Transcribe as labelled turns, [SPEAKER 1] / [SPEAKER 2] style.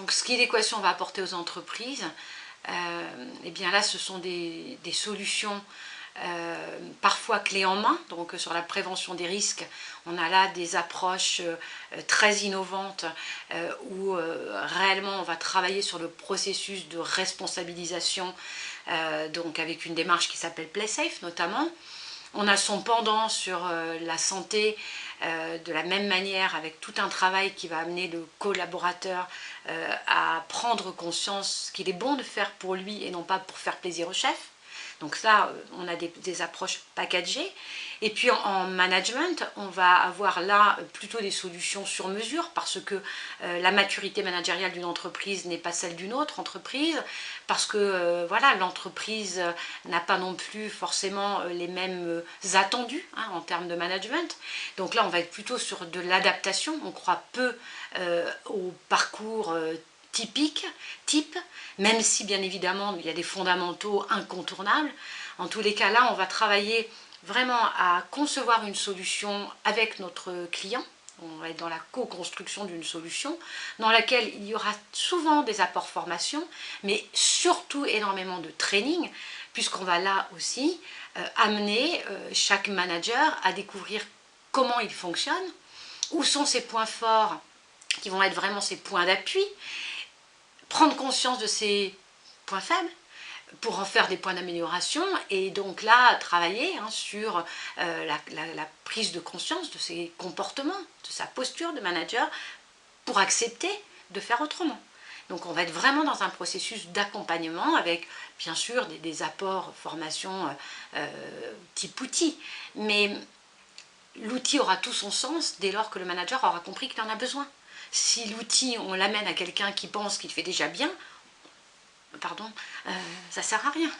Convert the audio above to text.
[SPEAKER 1] Donc ce qu'Idequation va apporter aux entreprises, et bien là ce sont des solutions parfois clés en main, donc sur la prévention des risques, on a là des approches très innovantes où réellement on va travailler sur le processus de responsabilisation, donc avec une démarche qui s'appelle PlaySafe notamment. On a son pendant sur la santé, de la même manière, avec tout un travail qui va amener le collaborateur à prendre conscience qu'il est bon de faire pour lui et non pas pour faire plaisir au chef. Donc là, on a des approches packagées. Et puis en management, on va avoir là plutôt des solutions sur mesure parce que la maturité managériale d'une entreprise n'est pas celle d'une autre entreprise, parce que voilà, l'entreprise n'a pas non plus forcément les mêmes attendus en termes de management. Donc là, on va être plutôt sur de l'adaptation. On croit peu au parcours type, même si bien évidemment il y a des fondamentaux incontournables. En tous les cas là, on va travailler vraiment à concevoir une solution avec notre client. On va être dans la co-construction d'une solution dans laquelle il y aura souvent des apports formation, mais surtout énormément de training, puisqu'on va là aussi amener chaque manager à découvrir comment il fonctionne, où sont ses points forts qui vont être vraiment ses points d'appui, prendre conscience de ses points faibles pour en faire des points d'amélioration et donc là travailler sur la prise de conscience de ses comportements, de sa posture de manager pour accepter de faire autrement. Donc on va être vraiment dans un processus d'accompagnement avec bien sûr des apports formation type outil, mais l'outil aura tout son sens dès lors que le manager aura compris qu'il en a besoin. Si l'outil, on l'amène à quelqu'un qui pense qu'il fait déjà bien, pardon, ça sert à rien.